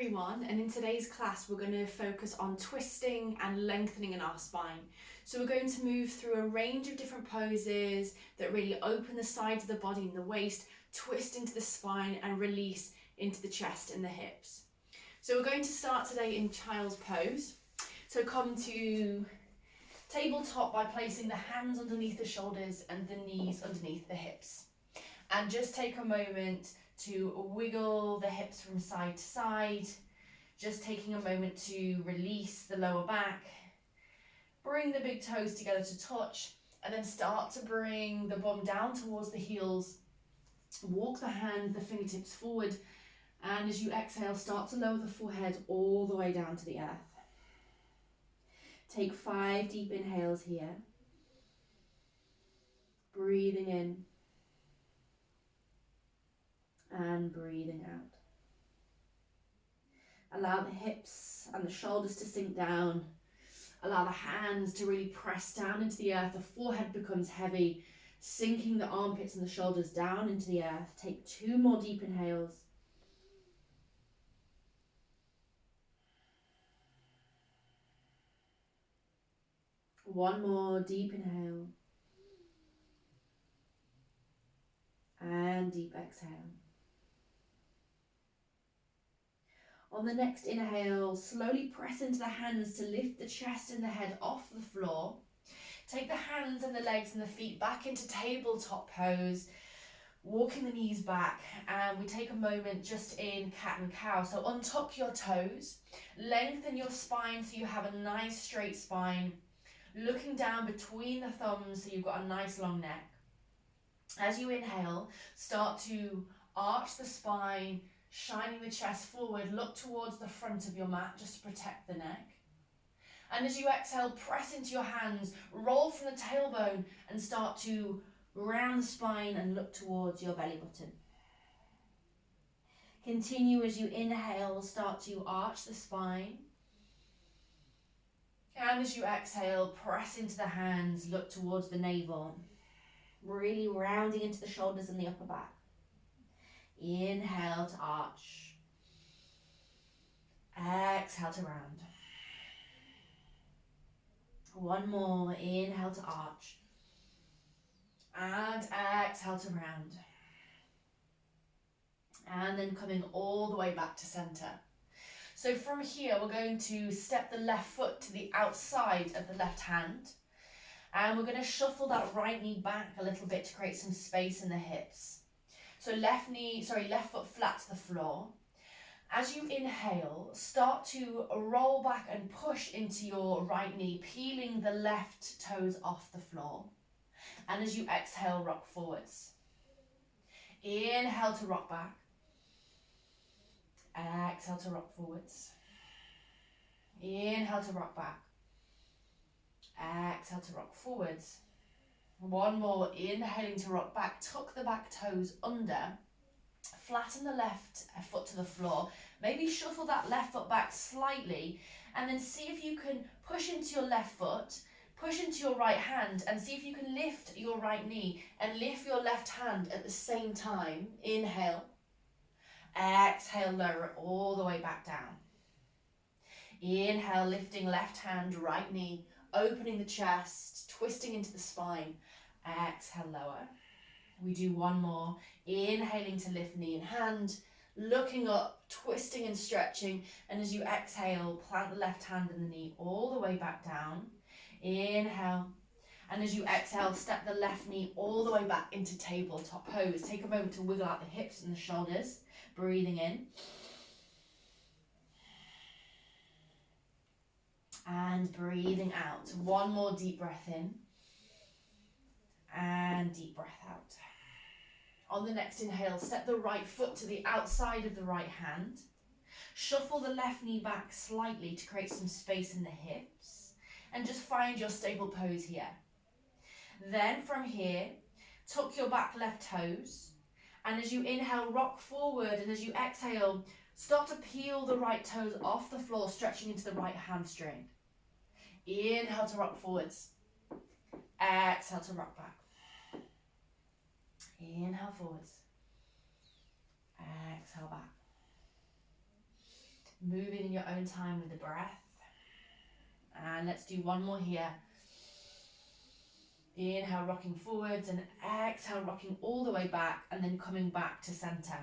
everyone, and in today's class we're going to focus on twisting and lengthening in our spine. So we're going to move through a range of different poses that really open the sides of the body and the waist, twist into the spine and release into the chest and the hips. So we're going to start today in child's pose. So come to tabletop by placing the hands underneath the shoulders and the knees underneath the hips. And just take a moment to wiggle the hips from side to side, just taking a moment to release the lower back, bring the big toes together to touch, and then start to bring the bum down towards the heels, walk the hands, the fingertips forward, and as you exhale, start to lower the forehead all the way down to the earth. Take 5 deep inhales here, breathing in, and breathing out. Allow the hips and the shoulders to sink down. Allow the hands to really press down into the earth. The forehead becomes heavy, sinking the armpits and the shoulders down into the earth. Take 2 more deep inhales. One more deep inhale. And deep exhale. On the next inhale, slowly press into the hands to lift the chest and the head off the floor. Take the hands and the legs and the feet back into tabletop pose, walking the knees back, and we take a moment just in cat and cow. So untuck your toes, lengthen your spine so you have a nice straight spine, looking down between the thumbs so you've got a nice long neck. As you inhale, start to arch the spine, shining the chest forward, look towards the front of your mat just to protect the neck. And as you exhale, press into your hands, roll from the tailbone and start to round the spine and look towards your belly button. Continue as you inhale, start to arch the spine. And as you exhale, press into the hands, look towards the navel, really rounding into the shoulders and the upper back. Inhale to arch. Exhale to round. One more. Inhale to arch. And exhale to round. And then coming all the way back to center. So from here, we're going to step the left foot to the outside of the left hand. And we're going to shuffle that right knee back a little bit to create some space in the hips. So left foot flat to the floor. As you inhale, start to roll back and push into your right knee, peeling the left toes off the floor. And as you exhale, rock forwards. Inhale to rock back. Exhale to rock forwards. Inhale to rock back. Exhale to rock forwards. One more, inhaling to rock back, tuck the back toes under, flatten the left foot to the floor, maybe shuffle that left foot back slightly, and then see if you can push into your left foot, push into your right hand, and see if you can lift your right knee and lift your left hand at the same time. Inhale, exhale, lower it all the way back down. Inhale, lifting left hand, right knee, opening the chest, twisting into the spine. Exhale, lower. We do one more. Inhaling to lift knee and hand, looking up, twisting and stretching. And as you exhale, plant the left hand and the knee all the way back down. Inhale. And as you exhale, step the left knee all the way back into tabletop pose. Take a moment to wiggle out the hips and the shoulders. Breathing in. And breathing out. One more deep breath in. And deep breath out. On the next inhale, step the right foot to the outside of the right hand. Shuffle the left knee back slightly to create some space in the hips. And just find your stable pose here. Then from here, tuck your back left toes. And as you inhale, rock forward. And as you exhale, start to peel the right toes off the floor, stretching into the right hamstring. Inhale to rock forwards. Exhale to rock back. Inhale forwards. Exhale back. Moving in your own time with the breath. And let's do one more here. Inhale, rocking forwards, and exhale, rocking all the way back, and then coming back to center.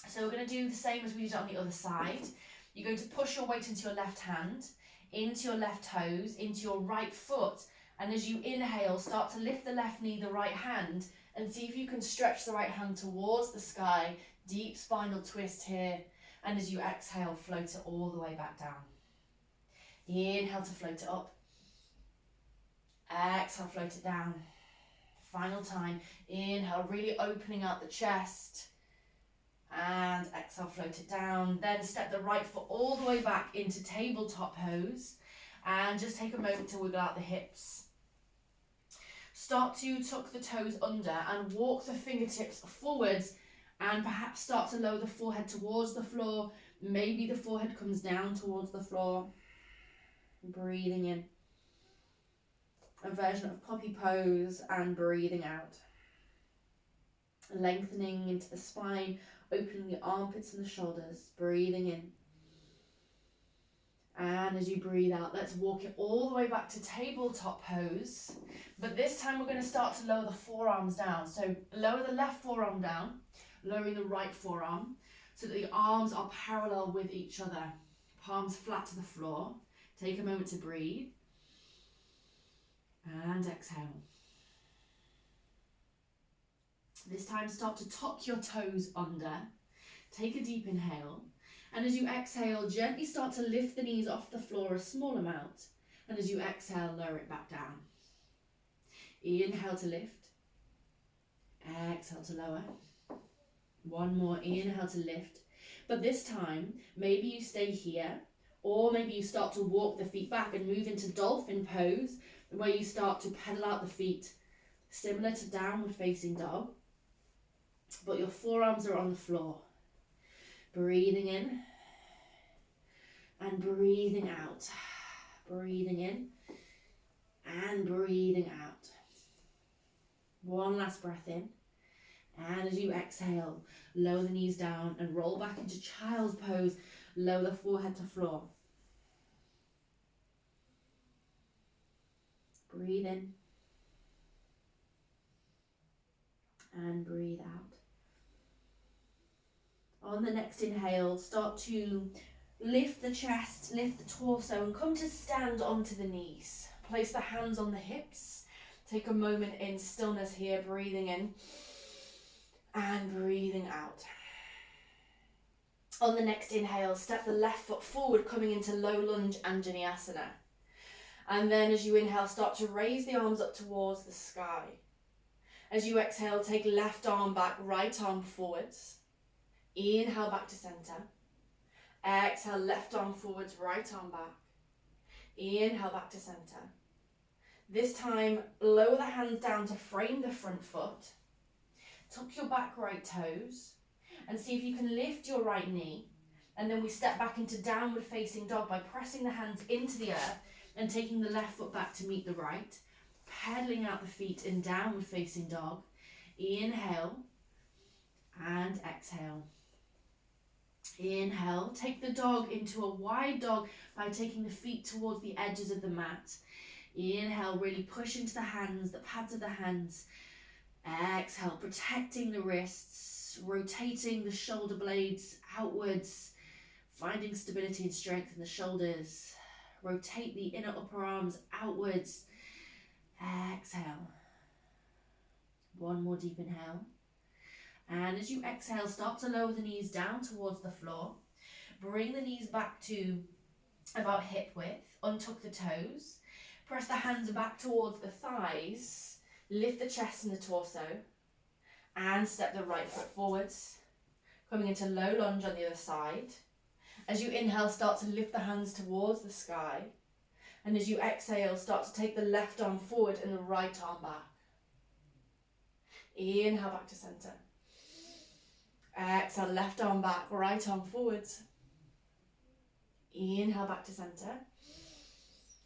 So we're going to do the same as we did on the other side. You're going to push your weight into your left hand, into your left toes, into your right foot, and as you inhale, start to lift the left knee, the right hand, and see if you can stretch the right hand towards the sky. Deep spinal twist here, and as you exhale, float it all the way back down. Inhale to float it up. Exhale, float it down. Final time. Inhale, really opening out the chest. And exhale, float it down. Then step the right foot all the way back into tabletop pose. And just take a moment to wiggle out the hips. Start to tuck the toes under and walk the fingertips forwards. And perhaps start to lower the forehead towards the floor. Maybe the forehead comes down towards the floor. Breathing in. A version of puppy pose and breathing out. Lengthening into the spine, opening the armpits and the shoulders, breathing in. And as you breathe out, let's walk it all the way back to tabletop pose. But this time we're going to start to lower the forearms down. So lower the left forearm down, lowering the right forearm so that the arms are parallel with each other. Palms flat to the floor. Take a moment to breathe. And exhale. This time start to tuck your toes under. Take a deep inhale. And as you exhale, gently start to lift the knees off the floor a small amount. And as you exhale, lower it back down. Inhale to lift. Exhale to lower. One more. Inhale to lift. But this time, maybe you stay here. Or maybe you start to walk the feet back and move into dolphin pose, where you start to pedal out the feet, similar to downward facing dog, but your forearms are on the floor. Breathing in and breathing out. Breathing in and breathing out. One last breath in. And as you exhale, lower the knees down and roll back into child's pose. Lower the forehead to floor. Breathe in and breathe out. On the next inhale, start to lift the chest, lift the torso, and come to stand onto the knees. Place the hands on the hips. Take a moment in stillness here, breathing in and breathing out. On the next inhale, step the left foot forward, coming into low lunge Anjaneyasana. And then as you inhale, start to raise the arms up towards the sky. As you exhale, take left arm back, right arm forwards. Inhale back to center. Exhale, left arm forwards, right arm back. Inhale back to center. This time, lower the hands down to frame the front foot. Tuck your back right toes. And see if you can lift your right knee. And then we step back into downward facing dog by pressing the hands into the earth and taking the left foot back to meet the right. Pedaling out the feet in downward facing dog. Inhale and exhale. Inhale, take the dog into a wide dog by taking the feet towards the edges of the mat. Inhale, really push into the hands, the pads of the hands. Exhale, protecting the wrists, rotating the shoulder blades outwards, finding stability and strength in the shoulders. Rotate the inner upper arms outwards. Exhale. One more deep inhale. And as you exhale, start to lower the knees down towards the floor. Bring the knees back to about hip width. Untuck the toes. Press the hands back towards the thighs. Lift the chest and the torso. And step the right foot forwards. Coming into low lunge on the other side. As you inhale, start to lift the hands towards the sky. And as you exhale, start to take the left arm forward and the right arm back. Inhale back to center. Exhale, left arm back, right arm forwards. Inhale back to center.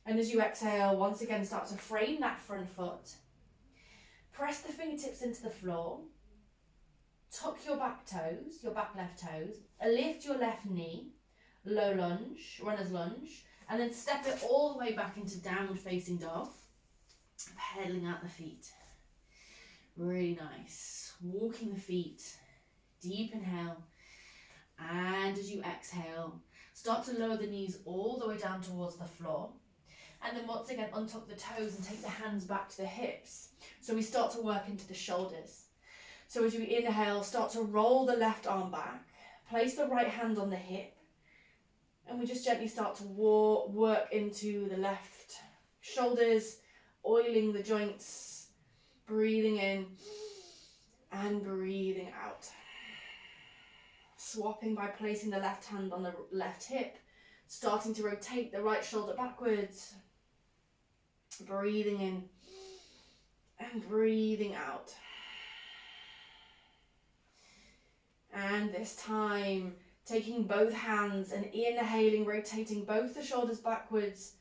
And as you exhale, once again, start to frame that front foot. Press the fingertips into the floor. Tuck your back toes, your back left toes. Lift your left knee. low lunge, runner's lunge, and then step it all the way back into downward facing dog, pedaling out the feet. Really nice. Walking the feet, deep inhale, and as you exhale, start to lower the knees all the way down towards the floor. And then once again, untuck the toes and take the hands back to the hips. So we start to work into the shoulders. So as you inhale, start to roll the left arm back, place the right hand on the hip, and we just gently start to work into the left shoulders, oiling the joints, breathing in and breathing out. Swapping by placing the left hand on the left hip, starting to rotate the right shoulder backwards, breathing in and breathing out. And this time, taking both hands and inhaling, rotating both the shoulders backwards.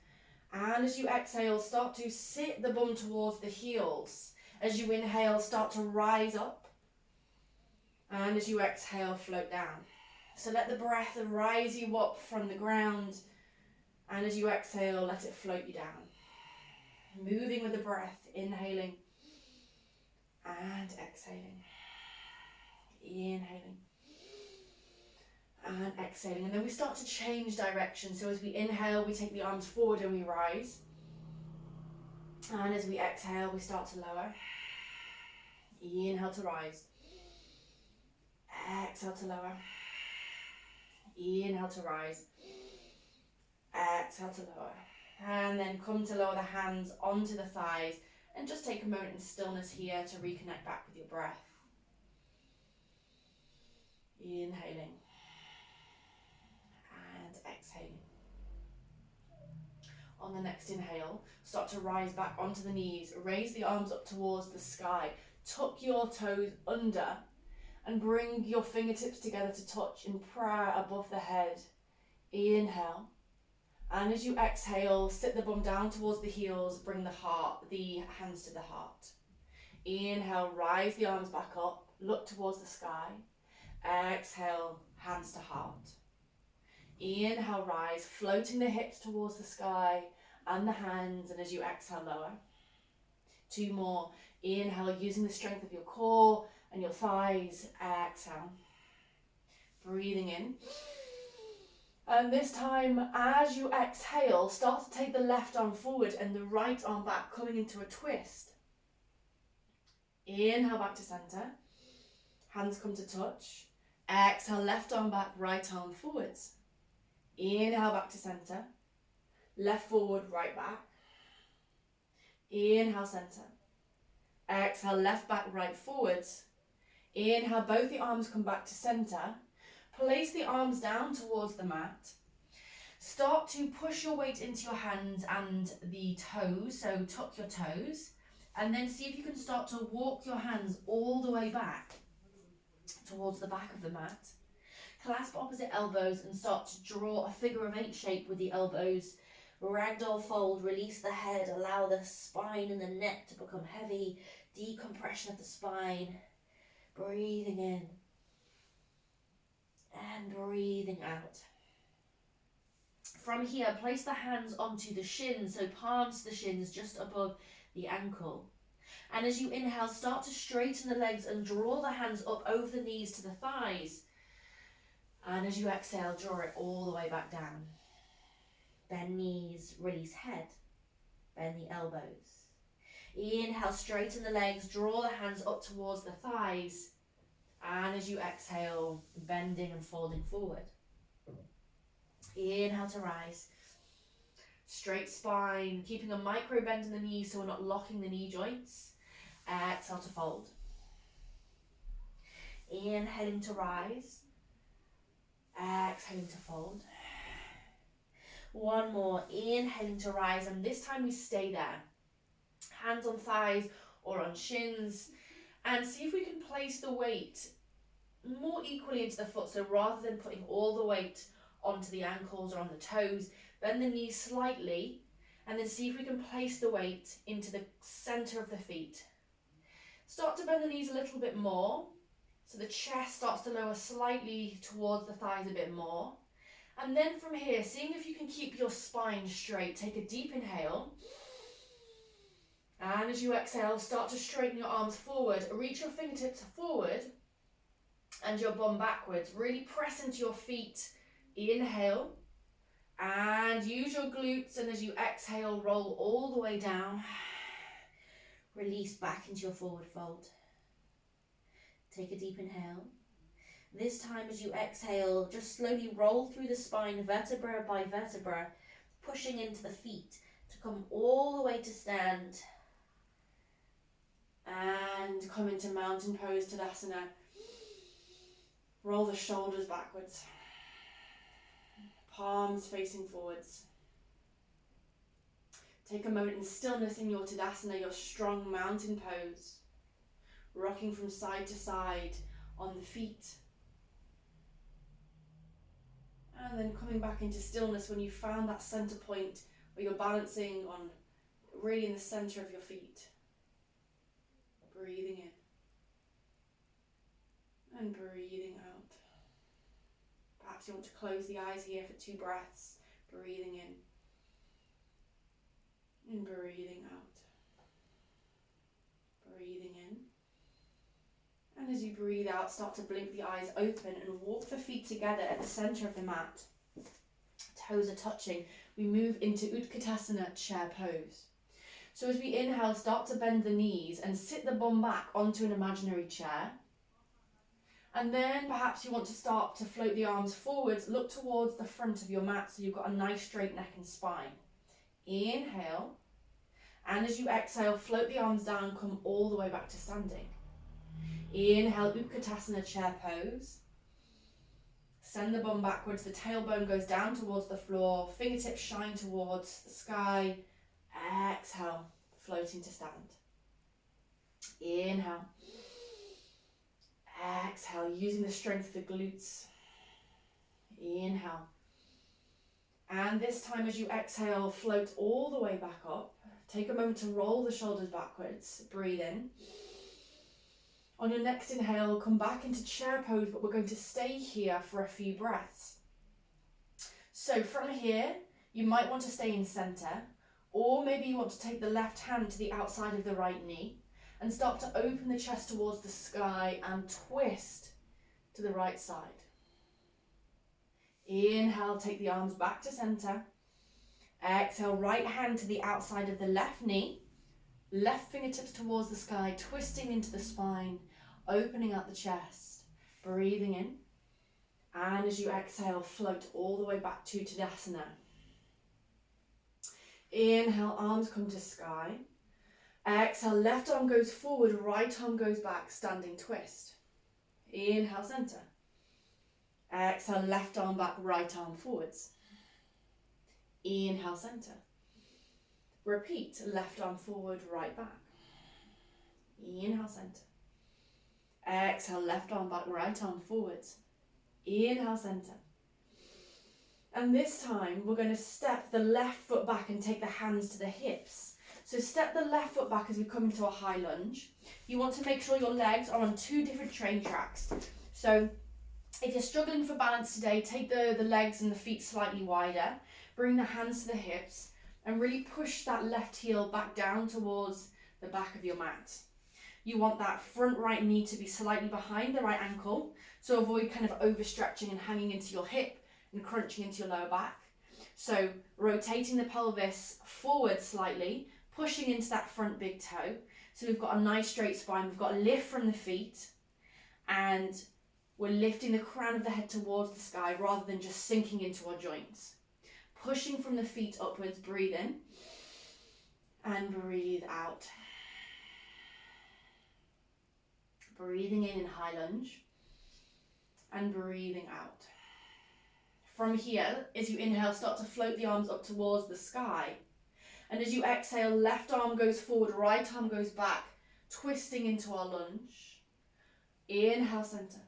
And as you exhale, start to sit the bum towards the heels. As you inhale, start to rise up. And as you exhale, float down. So let the breath rise you up from the ground. And as you exhale, let it float you down. Moving with the breath, inhaling and exhaling. Inhaling and exhaling. And then we start to change direction. So as we inhale, we take the arms forward and we rise. And as we exhale, we start to lower. Inhale to rise. Exhale to lower. Inhale to rise. Exhale to lower. And then come to lower the hands onto the thighs. And just take a moment in stillness here to reconnect back with your breath. Inhaling and exhaling. On the next inhale, start to rise back onto the knees. Raise the arms up towards the sky. Tuck your toes under and bring your fingertips together to touch in prayer above the head. Inhale. And as you exhale, sit the bum down towards the heels. Bring the hands to the heart. Inhale, rise the arms back up. Look towards the sky. Exhale, hands to heart. Inhale, rise, floating the hips towards the sky and the hands, and as you exhale, lower. 2 more. Inhale, using the strength of your core and your thighs. Exhale. Breathing in. And this time, as you exhale, start to take the left arm forward and the right arm back, coming into a twist. Inhale, back to center. Hands come to touch. Exhale, left arm back, right arm forwards. Inhale, back to center. Left forward, right back. Inhale, center. Exhale, left back, right forwards. Inhale, both the arms come back to center. Place the arms down towards the mat. Start to push your weight into your hands and the toes, so tuck your toes. And then see if you can start to walk your hands all the way back towards the back of the mat. Clasp opposite elbows and start to draw a figure of 8 shape with the elbows. Ragdoll fold, release the head, allow the spine and the neck to become heavy. Decompression of the spine. Breathing in and breathing out. From here, place the hands onto the shins, so palms to the shins just above the ankle. And as you inhale, start to straighten the legs and draw the hands up over the knees to the thighs. And as you exhale, draw it all the way back down. Bend knees, release head. Bend the elbows. Inhale, straighten the legs, draw the hands up towards the thighs. And as you exhale, bending and folding forward. Inhale to rise. Straight spine, keeping a micro bend in the knees so we're not locking the knee joints. Exhale to fold. Inhaling to rise. Exhaling to fold. 1 more. Inhaling to rise, and this time we stay there. Hands on thighs or on shins. And see if we can place the weight more equally into the foot. So rather than putting all the weight onto the ankles or on the toes, bend the knees slightly and then see if we can place the weight into the center of the feet. Start to bend the knees a little bit more. So the chest starts to lower slightly towards the thighs a bit more. And then from here, seeing if you can keep your spine straight, take a deep inhale. And as you exhale, start to straighten your arms forward. Reach your fingertips forward and your bum backwards. Really press into your feet. Inhale. And use your glutes. And as you exhale, roll all the way down. Release back into your forward fold. Take a deep inhale. This time as you exhale, just slowly roll through the spine, vertebra by vertebra, pushing into the feet to come all the way to stand. And come into mountain pose, Tadasana. Roll the shoulders backwards. Palms facing forwards. Take a moment in stillness in your Tadasana, your strong mountain pose. Rocking from side to side on the feet. And then coming back into stillness when you found that center point where you're balancing on really in the center of your feet. Breathing in and breathing out. Perhaps you want to close the eyes here for 2 breaths. Breathing in and breathing out. Breathing in. And as you breathe out, start to blink the eyes open and walk the feet together at the center of the mat. Toes are touching. We move into Utkatasana, chair pose. So as we inhale, start to bend the knees and sit the bum back onto an imaginary chair. And then perhaps you want to start to float the arms forwards, look towards the front of your mat so you've got a nice straight neck and spine. Inhale. And as you exhale, float the arms down, come all the way back to standing. Inhale, Utkatasana, chair pose. Send the bum backwards, the tailbone goes down towards the floor, fingertips shine towards the sky. Exhale, floating to stand. Inhale. Exhale, using the strength of the glutes. Inhale. And this time as you exhale, float all the way back up. Take a moment to roll the shoulders backwards. Breathe in. On your next inhale, come back into chair pose, but we're going to stay here for a few breaths. So from here, you might want to stay in center, or maybe you want to take the left hand to the outside of the right knee and start to open the chest towards the sky and twist to the right side. Inhale, take the arms back to center. Exhale, right hand to the outside of the left knee. Left fingertips towards the sky, twisting into the spine, opening out the chest. Breathing in. And as you exhale, float all the way back to Tadasana. Inhale, arms come to sky. Exhale, left arm goes forward, right arm goes back, standing twist. Inhale, center. Exhale, left arm back, right arm forwards. Inhale, center. Repeat, left arm forward, right back. Inhale, center. Exhale, left arm back, right arm forwards. Inhale, center. And this time, we're going to step the left foot back and take the hands to the hips. So step the left foot back as we come into a high lunge. You want to make sure your legs are on 2 different train tracks. So if you're struggling for balance today, take the legs and the feet slightly wider. Bring the hands to the hips and really push that left heel back down towards the back of your mat. You want that front right knee to be slightly behind the right ankle. So avoid kind of overstretching and hanging into your hip and crunching into your lower back. So rotating the pelvis forward slightly, pushing into that front big toe. So we've got a nice straight spine, we've got a lift from the feet, and we're lifting the crown of the head towards the sky rather than just sinking into our joints. Pushing from the feet upwards, breathe in, and breathe out. Breathing in high lunge, and breathing out. From here, as you inhale, start to float the arms up towards the sky. And as you exhale, left arm goes forward, right arm goes back, twisting into our lunge. Inhale, center.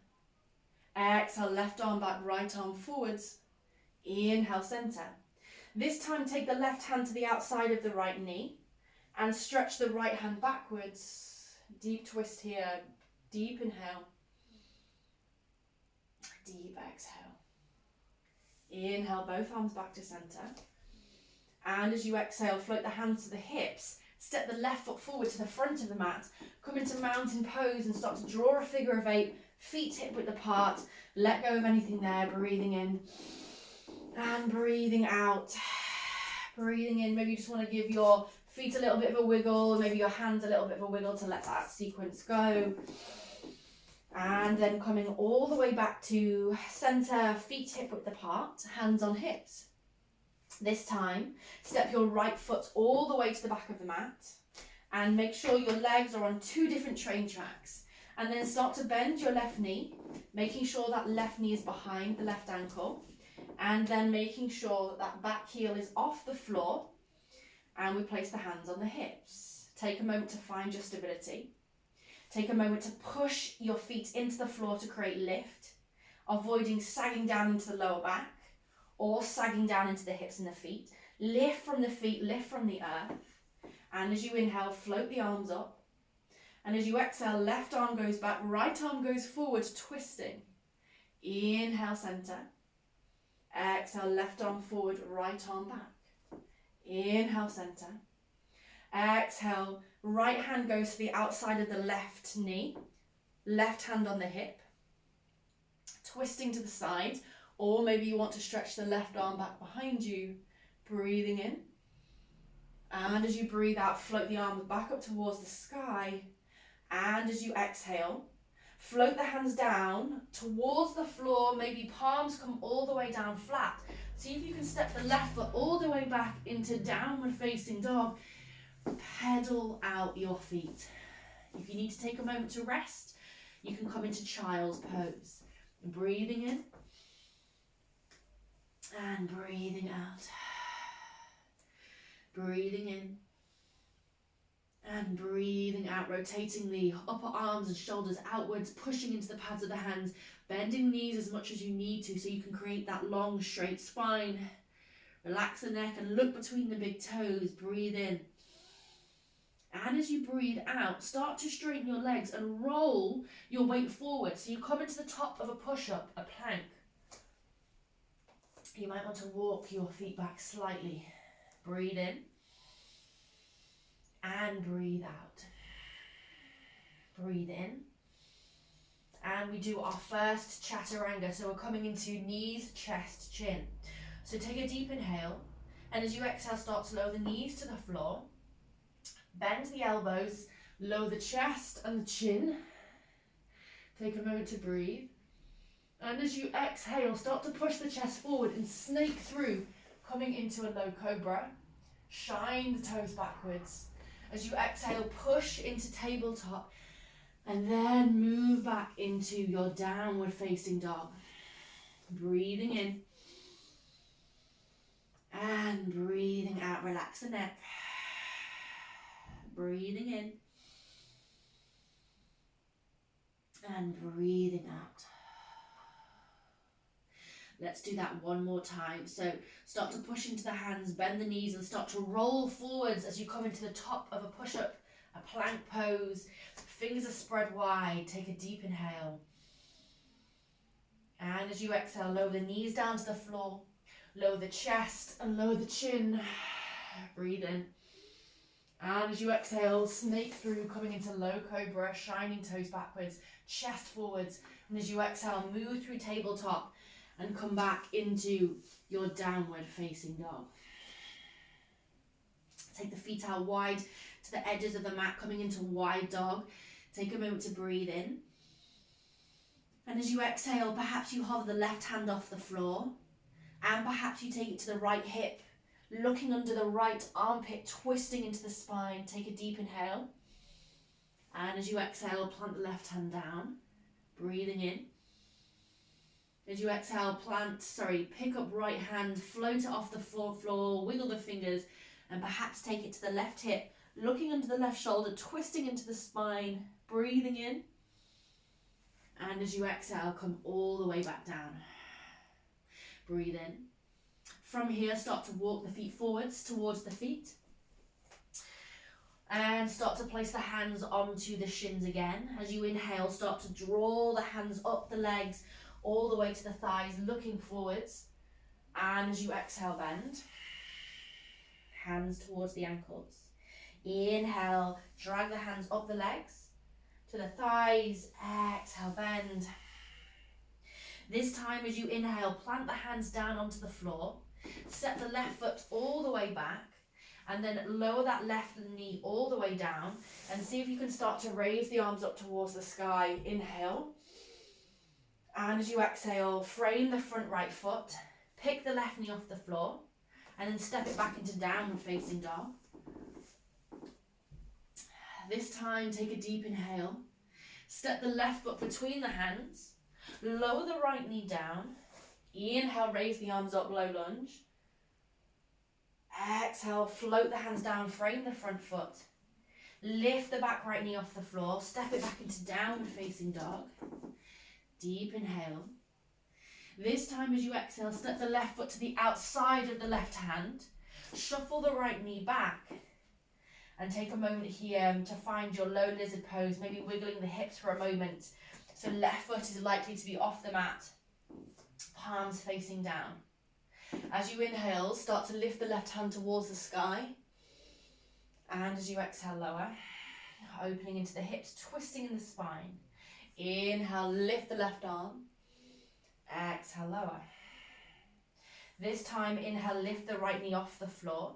Exhale, left arm back, right arm forwards. Inhale, center. This time, take the left hand to the outside of the right knee and stretch the right hand backwards. Deep twist here. Deep inhale. Deep exhale. Inhale, both arms back to center. And as you exhale, float the hands to the hips. Step the left foot forward to the front of the mat. Come into mountain pose and start to draw a figure of 8. Feet hip width apart. Let go of anything there. Breathing in and breathing out. Breathing in. Maybe you just want to give your feet a little bit of a wiggle. Maybe your hands a little bit of a wiggle to let that sequence go. And then coming all the way back to center, feet hip width apart, hands on hips. This time, step your right foot all the way to the back of the mat and make sure your legs are on 2 different train tracks. And then start to bend your left knee, making sure that left knee is behind the left ankle. And then making sure that that back heel is off the floor. And we place the hands on the hips. Take a moment to find your stability. Take a moment to push your feet into the floor to create lift, avoiding sagging down into the lower back or sagging down into the hips and the feet. Lift from the feet, lift from the earth. And as you inhale, float the arms up. And as you exhale, left arm goes back, right arm goes forward, twisting. Inhale, center. Exhale, left arm forward, right arm back. Inhale, center. Exhale, right hand goes to the outside of the left knee. Left hand on the hip. Twisting to the side. Or maybe you want to stretch the left arm back behind you. Breathing in. And as you breathe out, float the arms back up towards the sky. And as you exhale, float the hands down towards the floor. Maybe palms come all the way down flat. See if you can step the left foot all the way back into downward facing dog. Pedal out your feet. If you need to take a moment to rest, you can come into child's pose. Breathing in and breathing out. Breathing in and breathing out, rotating the upper arms and shoulders outwards, pushing into the pads of the hands, bending knees as much as you need to so you can create that long straight spine. Relax the neck and look between the big toes. Breathe in. And as you breathe out, start to straighten your legs and roll your weight forward. So you come into the top of a push-up, a plank. You might want to walk your feet back slightly. Breathe in. And breathe out. Breathe in. And we do our first chaturanga. So we're coming into knees, chest, chin. So take a deep inhale. And as you exhale, start to lower the knees to the floor. Bend the elbows, lower the chest and the chin. Take a moment to breathe. And as you exhale, start to push the chest forward and snake through, coming into a low cobra. Shine the toes backwards. As you exhale, push into tabletop. And then move back into your downward facing dog. Breathing in. And breathing out. Relax the neck. Breathing in and breathing out. Let's do that one more time. So start to push into the hands, bend the knees and start to roll forwards as you come into the top of a push-up, a plank pose. Fingers are spread wide. Take a deep inhale. And as you exhale, lower the knees down to the floor. Lower the chest and lower the chin. Breathe in. And as you exhale, snake through, coming into low cobra, shining toes backwards, chest forwards. And as you exhale, move through tabletop and come back into your downward facing dog. Take the feet out wide to the edges of the mat, coming into wide dog. Take a moment to breathe in. And as you exhale, perhaps you hover the left hand off the floor. And perhaps you take it to the right hip. Looking under the right armpit, twisting into the spine. Take a deep inhale. And as you exhale, plant the left hand down. Breathing in. As you exhale, pick up right hand, float it off the floor, wiggle the fingers, and perhaps take it to the left hip. Looking under the left shoulder, twisting into the spine. Breathing in. And as you exhale, come all the way back down. Breathe in. From here, start to walk the feet forwards towards the feet. And start to place the hands onto the shins again. As you inhale, start to draw the hands up the legs, all the way to the thighs, looking forwards. And as you exhale, bend. Hands towards the ankles. Inhale, drag the hands up the legs to the thighs. Exhale, bend. This time as you inhale, plant the hands down onto the floor. Step the left foot all the way back. And then lower that left knee all the way down. And see if you can start to raise the arms up towards the sky. Inhale. And as you exhale, frame the front right foot. Pick the left knee off the floor. And then step it back into downward facing dog. This time, take a deep inhale. Step the left foot between the hands. Lower the right knee down. Inhale, raise the arms up, low lunge. Exhale, float the hands down, frame the front foot. Lift the back right knee off the floor. Step it back into downward facing dog. Deep inhale. This time as you exhale, step the left foot to the outside of the left hand. Shuffle the right knee back. And take a moment here to find your low lizard pose, maybe wiggling the hips for a moment. So left foot is likely to be off the mat, palms facing down. As you inhale, start to lift the left hand towards the sky. And as you exhale, lower, opening into the hips, twisting in the spine. Inhale, lift the left arm. Exhale, lower. This time, inhale, lift the right knee off the floor.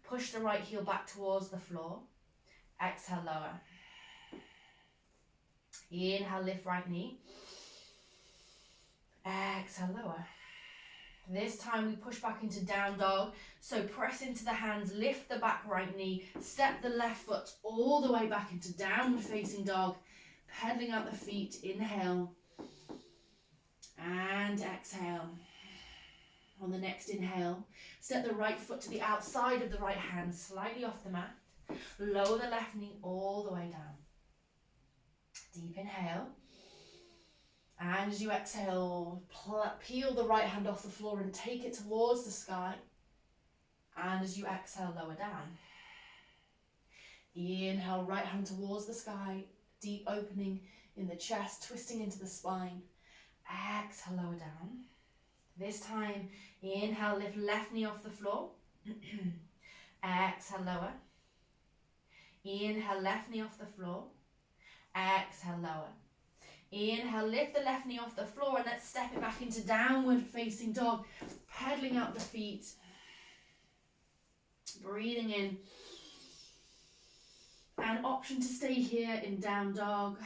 Push the right heel back towards the floor. Exhale, lower. Inhale, lift right knee. Exhale, lower. This time we push back into down dog. So press into the hands, lift the back right knee, step the left foot all the way back into downward facing dog. Pedaling out the feet, inhale. And exhale. On the next inhale, step the right foot to the outside of the right hand, slightly off the mat. Lower the left knee all the way down. Deep inhale. And as you exhale, peel the right hand off the floor and take it towards the sky. And as you exhale, lower down. Inhale, right hand towards the sky, deep opening in the chest, twisting into the spine. Exhale, lower down. This time, inhale, lift left knee off the floor. Exhale, lower. Inhale, left knee off the floor. Exhale, lower. Inhale, lift the left knee off the floor and let's step it back into downward facing dog. Pedaling out the feet. Breathing in. An option to stay here in down dog.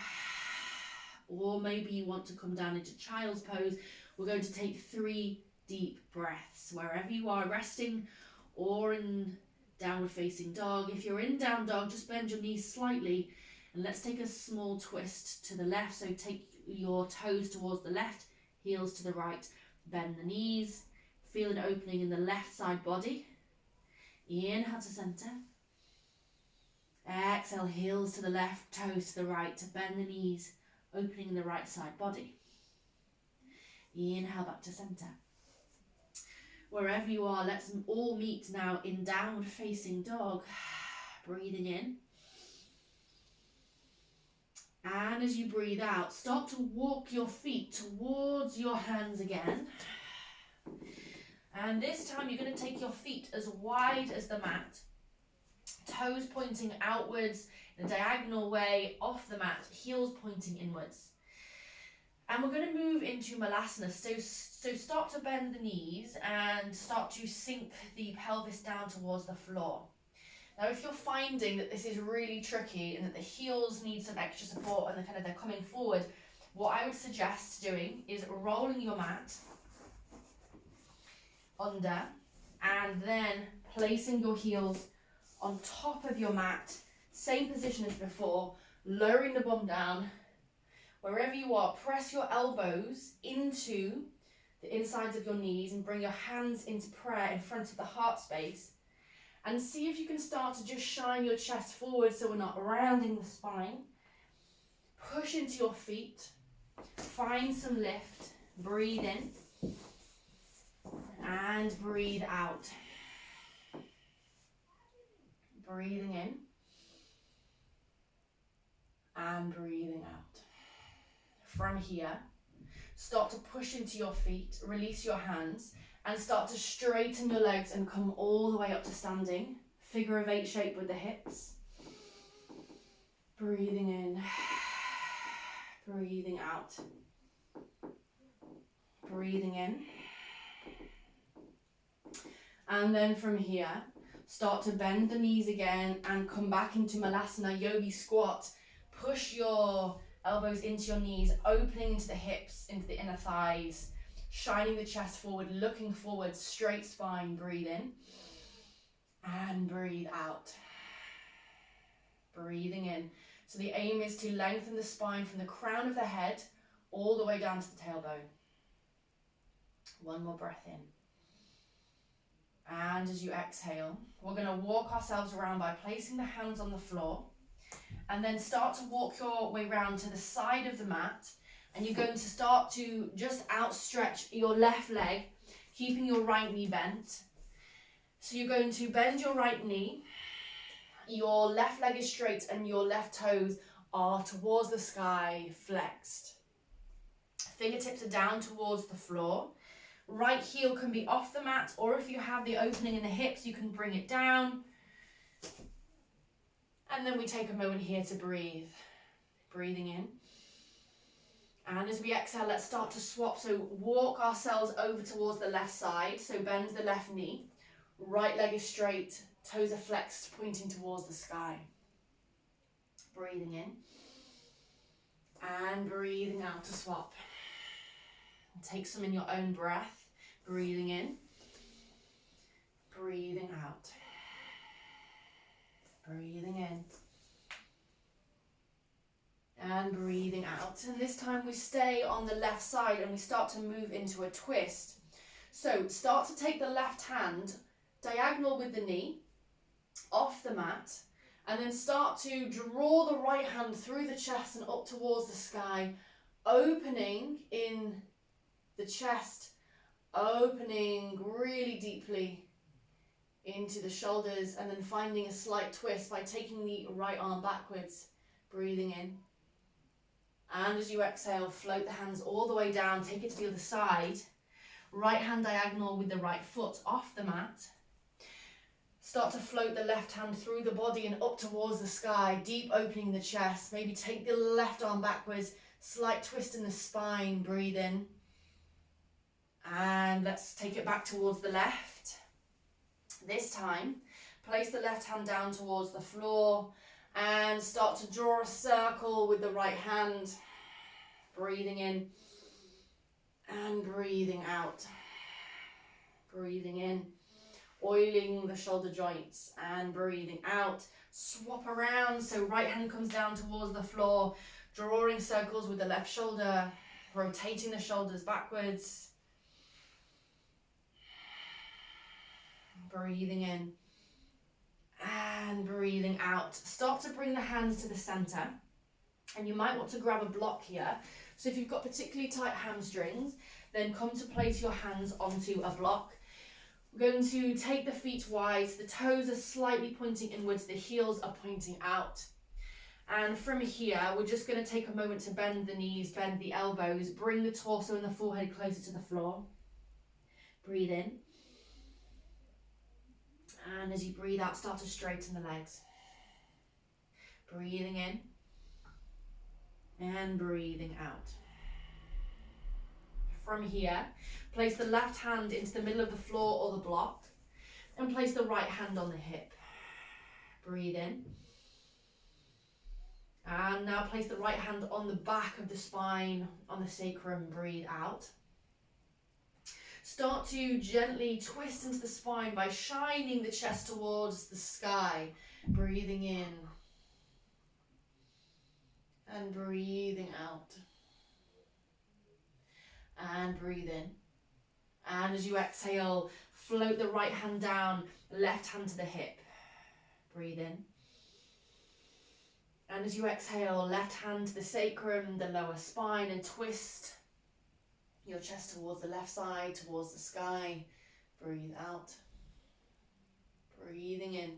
Or maybe you want to come down into child's pose. We're going to take 3 deep breaths wherever you are, resting or in downward facing dog. If you're in down dog, just bend your knees slightly and let's take a small twist to the left. So take your toes towards the left, heels to the right, bend the knees, feel an opening in the left side body. Inhale to center. Exhale, heels to the left, toes to the right, to bend the knees, opening in the right side body. Inhale back to center. Wherever you are, let's all meet now in downward facing dog. Breathing in. And as you breathe out, start to walk your feet towards your hands again. And this time you're going to take your feet as wide as the mat. Toes pointing outwards in a diagonal way off the mat, heels pointing inwards. And we're going to move into Malasana. So start to bend the knees and start to sink the pelvis down towards the floor. Now, if you're finding that this is really tricky and that the heels need some extra support and they're coming forward, what I would suggest doing is rolling your mat under and then placing your heels on top of your mat, same position as before, lowering the bum down. Wherever you are, press your elbows into the insides of your knees and bring your hands into prayer in front of the heart space. And see if you can start to just shine your chest forward so we're not rounding the spine. Push into your feet. Find some lift. Breathe in. And breathe out. Breathing in. And breathing out. From here, Start to push into your feet, release your hands, and start to straighten your legs and come all the way up to standing. Figure of 8 shape with the hips. Breathing in, breathing out. Breathing in. And then from here, start to bend the knees again and come back into Malasana Yogi Squat. Push your elbows into your knees, opening into the hips, into the inner thighs, shining the chest forward, looking forward, straight spine. Breathe in and breathe out. Breathing in. So the aim is to lengthen the spine from the crown of the head all the way down to the tailbone. One more breath in. And as you exhale, we're going to walk ourselves around by placing the hands on the floor, and then start to walk your way round to the side of the mat, and you're going to start to just outstretch your left leg, keeping your right knee bent. So you're going to bend your right knee, your left leg is straight and your left toes are towards the sky, flexed. Fingertips are down towards the floor. Right heel can be off the mat, or if you have the opening in the hips, you can bring it down. And then we take a moment here to breathe. Breathing in. And as we exhale, let's start to swap. So walk ourselves over towards the left side. So bend the left knee. Right leg is straight. Toes are flexed, pointing towards the sky. Breathing in. And breathing out to swap. Take some in your own breath. Breathing in. Breathing out. Breathing in. And breathing out. And this time we stay on the left side and we start to move into a twist. So start to take the left hand diagonal with the knee off the mat, and then start to draw the right hand through the chest and up towards the sky, opening in the chest, opening really deeply into the shoulders, and then finding a slight twist by taking the right arm backwards. Breathing in. And as you exhale, float the hands all the way down, take it to the other side. Right hand diagonal with the right foot off the mat. Start to float the left hand through the body and up towards the sky, deep opening in the chest. Maybe take the left arm backwards, slight twist in the spine. Breathe in. And let's take it back towards the left. This time, place the left hand down towards the floor and start to draw a circle with the right hand. Breathing in and breathing out. Breathing in, oiling the shoulder joints, and breathing out. Swap around, so right hand comes down towards the floor, drawing circles with the left shoulder, rotating the shoulders backwards. Breathing in and breathing out. Start to bring the hands to the center, and you might want to grab a block here. So if you've got particularly tight hamstrings, then come to place your hands onto a block. We're going to take the feet wide, so the toes are slightly pointing inwards, the heels are pointing out. And from here, we're just going to take a moment to bend the knees, bend the elbows, bring the torso and the forehead closer to the floor. Breathe in. And as you breathe out, start to straighten the legs. Breathing in and breathing out. From here, place the left hand into the middle of the floor or the block and place the right hand on the hip. Breathe in. And now place the right hand on the back of the spine, on the sacrum. Breathe out. Start to gently twist into the spine by shining the chest towards the sky. Breathing in and breathing out. And breathe in. And as you exhale, float the right hand down, left hand to the hip. Breathe in. And as you exhale, left hand to the sacrum, the lower spine, and twist your chest towards the left side, towards the sky. Breathe out. Breathing in.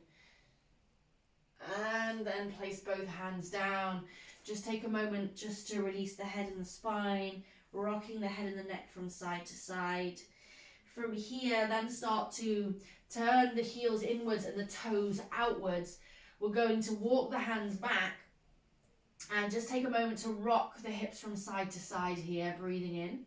And then place both hands down. Just take a moment just to release the head and the spine. rocking the head and the neck from side to side. From here, then start to turn the heels inwards and the toes outwards. We're going to walk the hands back and just take a moment to rock the hips from side to side here, breathing in.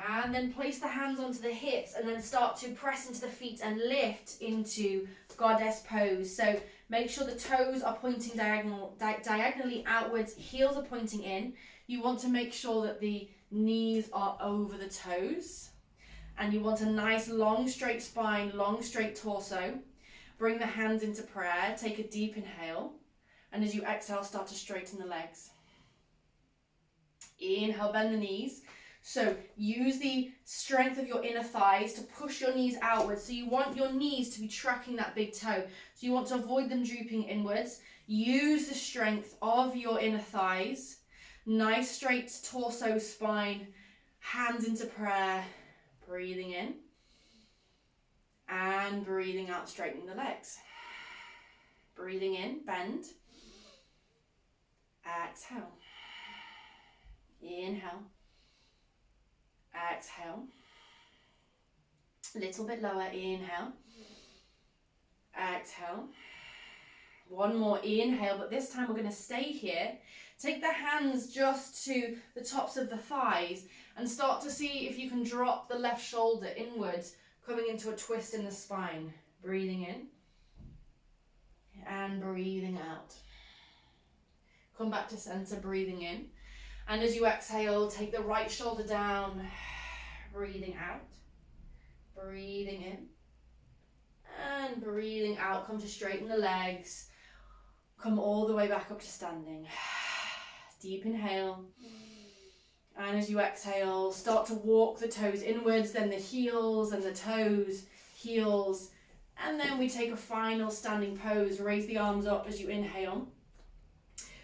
And then place the hands onto the hips and then start to press into the feet and lift into goddess pose. So make sure the toes are pointing diagonally outwards, heels are pointing in. You want to make sure that the knees are over the toes. And you want a nice long straight spine, long straight torso. Bring the hands into prayer, take a deep inhale. And as you exhale, start to straighten the legs. Inhale, bend the knees. So use the strength of your inner thighs to push your knees outwards. So you want your knees to be tracking that big toe. So you want to avoid them drooping inwards. Use the strength of your inner thighs. Nice straight torso, spine, hands into prayer. Breathing in. And breathing out, straightening the legs. Breathing in, bend. Exhale. Inhale. Exhale. A little bit lower. Inhale. Exhale. One more. Inhale, but this time we're going to stay here. Take the hands just to the tops of the thighs and start to see if you can drop the left shoulder inwards, coming into a twist in the spine. Breathing in and breathing out. Come back to center, breathing in. And as you exhale, take the right shoulder down, breathing out, breathing in, and breathing out. Come to straighten the legs. Come all the way back up to standing. Deep inhale. And as you exhale, start to walk the toes inwards, then the heels and the toes, heels. And then we take a final standing pose. Raise the arms up as you inhale.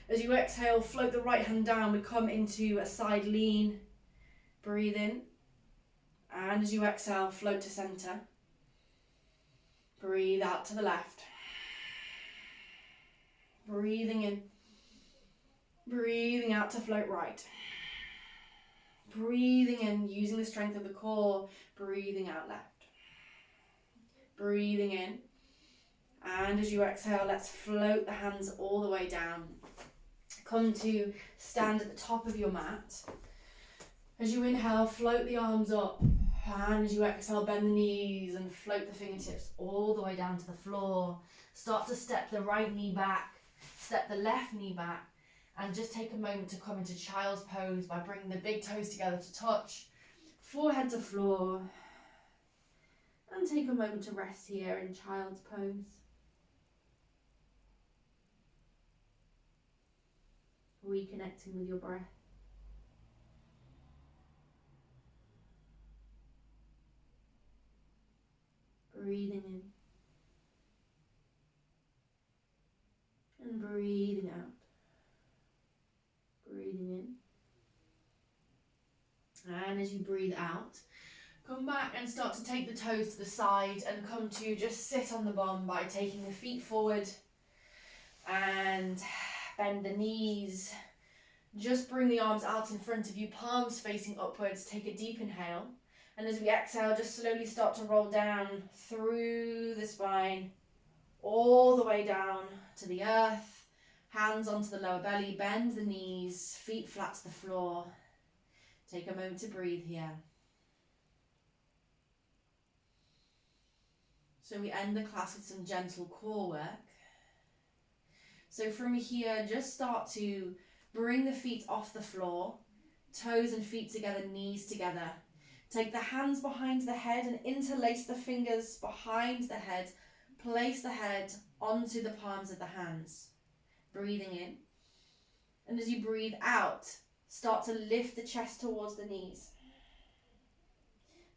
As you exhale, float the right hand down. We come into a side lean. Breathe in. And as you exhale, float to center. Breathe out to the left. Breathing in. Breathing out to float right. Breathing in, using the strength of the core. Breathing out left. Breathing in. And as you exhale, let's float the hands all the way down. Come to stand at the top of your mat. As you inhale, float the arms up. And as you exhale, bend the knees and float the fingertips all the way down to the floor. Start to step the right knee back. Step the left knee back. And just take a moment to come into child's pose by bringing the big toes together to touch. Forehead to floor. And take a moment to rest here in child's pose. Reconnecting with your breath. Breathing in. And breathing out. Breathing in. And as you breathe out, come back and start to take the toes to the side and come to just sit on the bum by taking the feet forward and bend the knees. Just bring the arms out in front of you, palms facing upwards. Take a deep inhale. And as we exhale, just slowly start to roll down through the spine, all the way down to the earth. Hands onto the lower belly, bend the knees, feet flat to the floor. Take a moment to breathe here. So we end the class with some gentle core work. So from here, just start to bring the feet off the floor, toes and feet together, knees together. Take the hands behind the head and interlace the fingers behind the head. Place the head onto the palms of the hands. Breathing in. And as you breathe out, start to lift the chest towards the knees.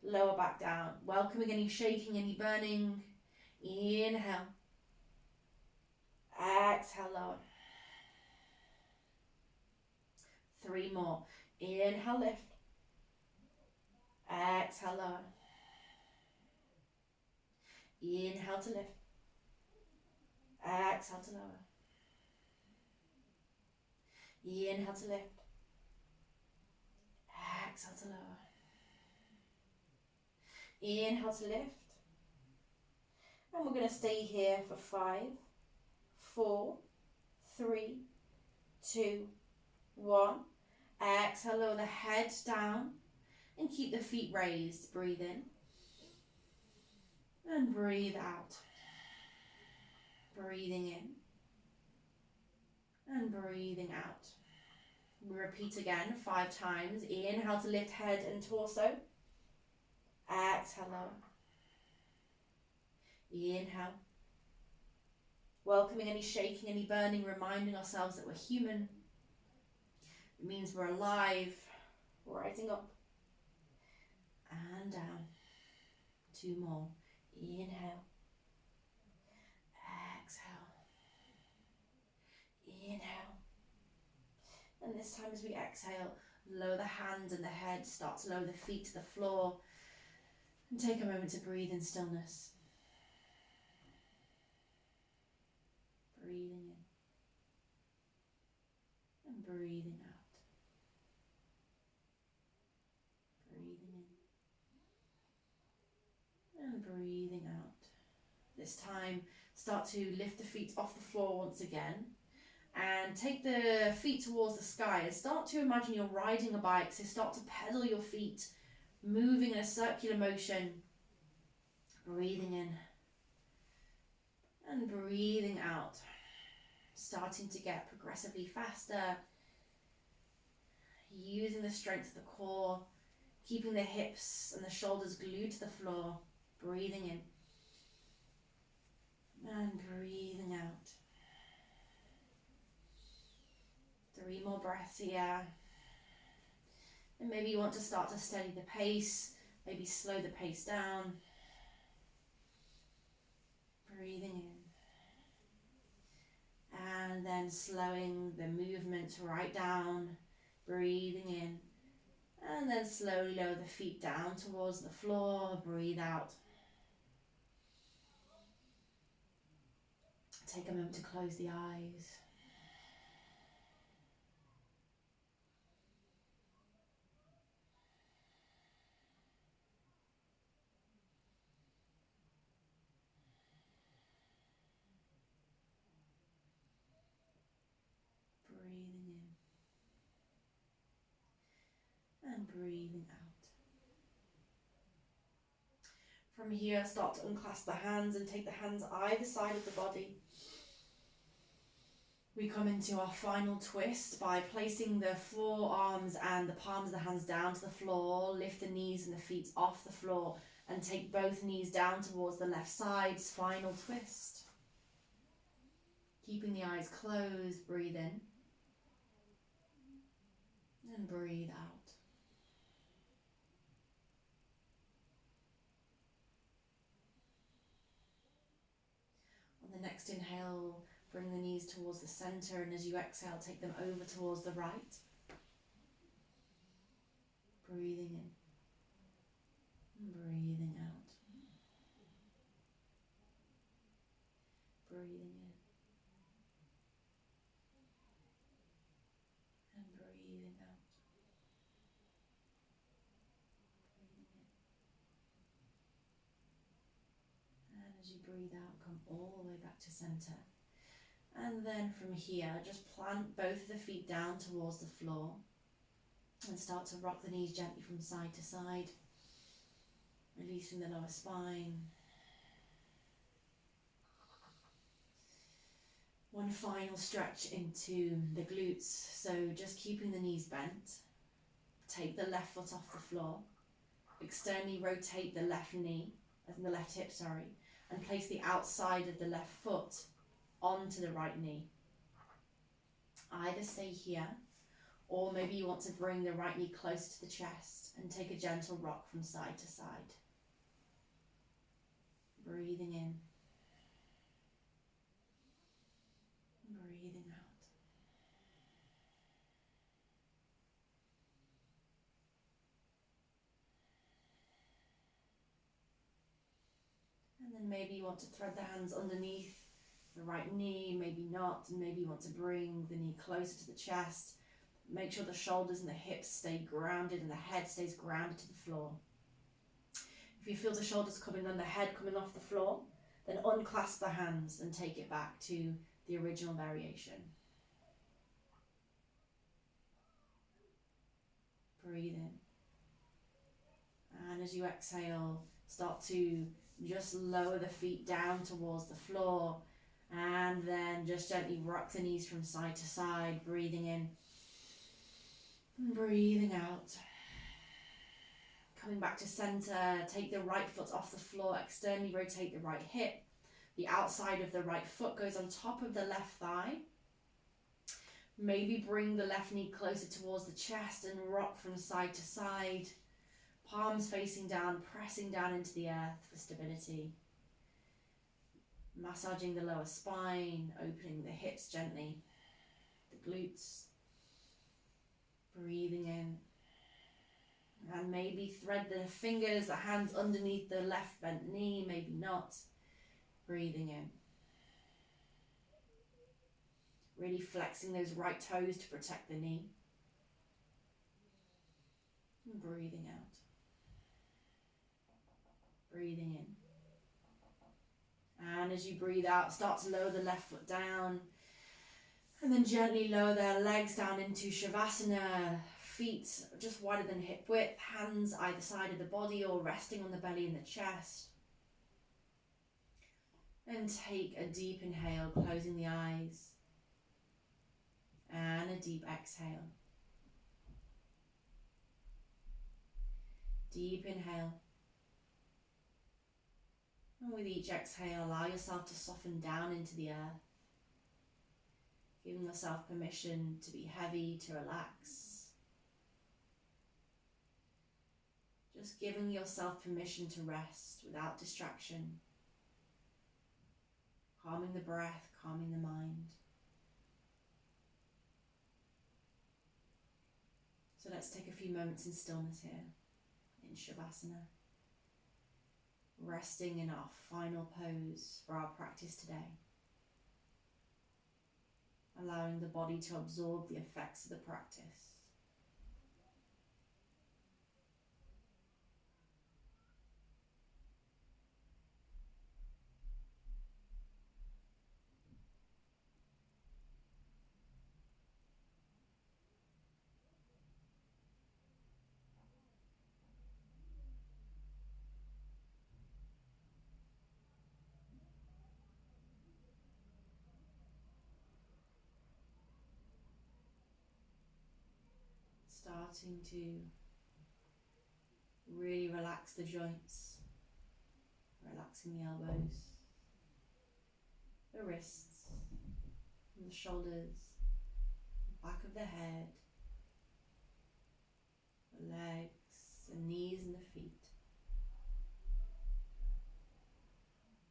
Lower back down. Welcoming any shaking, any burning. Inhale. Exhale, lower. 3 more. Inhale, lift. Exhale, lower. Inhale to lift. Exhale to lower. Inhale to lift. exhale to lower. Inhale to lift. And we're going to stay here for 5, 4, 3, 2, 1. Exhale, lower the head down and keep the feet raised. Breathe in and breathe out. Breathing in and breathing out. We repeat again 5 times. Inhale to lift head and torso. Exhale, lower. Inhale. Welcoming any shaking, any burning, reminding ourselves that we're human. It means we're alive. Rising up and down. 2 more. Inhale. Exhale. Inhale. And this time as we exhale, lower the hands and the head, start to lower the feet to the floor, and take a moment to breathe in stillness. Breathing in and breathing out. Breathing in and breathing out. This time, start to lift the feet off the floor once again and take the feet towards the sky and start to imagine you're riding a bike. So start to pedal your feet, moving in a circular motion. Breathing in and breathing out. Starting to get progressively faster. Using the strength of the core, keeping the hips and the shoulders glued to the floor. Breathing in and breathing out. 3 more breaths here. And maybe you want to start to steady the pace, maybe slow the pace down. Breathing in. And then slowing the movement right down. Breathing in. And then slowly lower the feet down towards the floor. Breathe out. Take a moment to close the eyes. Breathing in and breathing out. From here, start to unclasp the hands and take the hands either side of the body. We come into our final twist by placing the forearms and the palms of the hands down to the floor. Lift the knees and the feet off the floor and take both knees down towards the left sides. Final twist. Keeping the eyes closed, breathe in and breathe out. On the next inhale, bring the knees towards the center, and as you exhale, take them over towards the right. Breathing in and breathing out. Breathing in and breathing out. Breathing in. And as you breathe out, come all the way back to center. And then from here, just plant both of the feet down towards the floor and start to rock the knees gently from side to side, releasing the lower spine. One final stretch into the glutes, so just keeping the knees bent. Take the left foot off the floor, externally rotate the left knee, the left hip, and place the outside of the left foot onto the right knee. Either stay here, or maybe you want to bring the right knee close to the chest and take a gentle rock from side to side. Breathing in, breathing out. And then maybe you want to thread the hands underneath the right knee, maybe not, and maybe you want to bring the knee closer to the chest. Make sure the shoulders and the hips stay grounded and the head stays grounded to the floor. If you feel the shoulders coming and the head coming off the floor, then unclasp the hands and take it back to the original variation. Breathe in. And as you exhale, start to just lower the feet down towards the floor, and then just gently rock the knees from side to side, breathing in and breathing out. Coming back to center, take the right foot off the floor, externally rotate the right hip. The outside of the right foot goes on top of the left thigh. Maybe bring the left knee closer towards the chest and rock from side to side. Palms facing down, pressing down into the earth for stability. Massaging the lower spine, opening the hips gently, the glutes. Breathing in. And maybe thread the fingers, the hands underneath the left bent knee, maybe not. Breathing in. Really flexing those right toes to protect the knee. And breathing out. Breathing in. And as you breathe out, start to lower the left foot down. And then gently lower their legs down into Shavasana. Feet just wider than hip width. Hands either side of the body or resting on the belly and the chest. And take a deep inhale, closing the eyes. And a deep exhale. Deep inhale. And with each exhale, allow yourself to soften down into the earth. Giving yourself permission to be heavy, to relax. Just giving yourself permission to rest without distraction. Calming the breath, calming the mind. So let's take a few moments in stillness here, in Shavasana. Resting in our final pose for our practice today. Allowing the body to absorb the effects of the practice. Starting to really relax the joints, relaxing the elbows, the wrists, and the shoulders, the back of the head, the legs, the knees and the feet.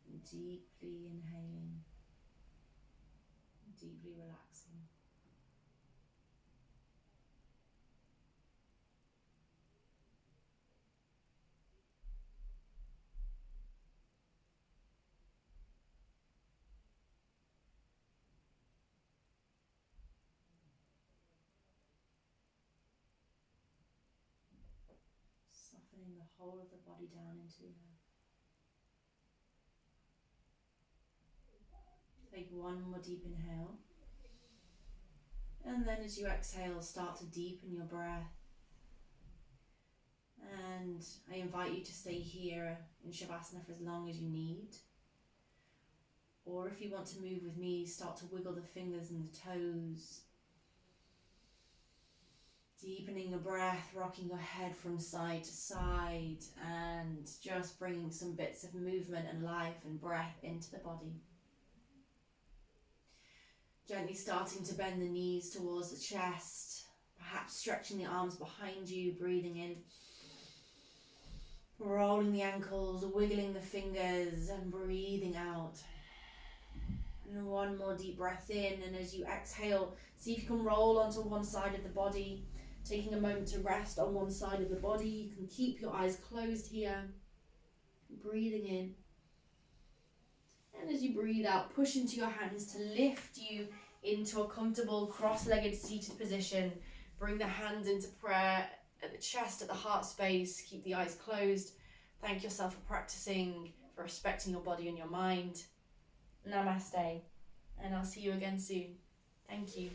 And deeply inhaling, and deeply relaxing. Softening the whole of the body down into the earth. Take one more deep inhale. And then as you exhale, start to deepen your breath. And I invite you to stay here in Shavasana for as long as you need. Or if you want to move with me, start to wiggle the fingers and the toes. Deepening your breath, rocking your head from side to side, and just bringing some bits of movement and life and breath into the body. Gently starting to bend the knees towards the chest, perhaps stretching the arms behind you, breathing in. Rolling the ankles, wiggling the fingers, and breathing out. And one more deep breath in, and as you exhale, see if you can roll onto one side of the body. Taking a moment to rest on one side of the body. You can keep your eyes closed here. Breathing in. And as you breathe out, push into your hands to lift you into a comfortable cross-legged seated position. Bring the hands into prayer at the chest, at the heart space. Keep the eyes closed. Thank yourself for practicing, for respecting your body and your mind. Namaste. And I'll see you again soon. Thank you.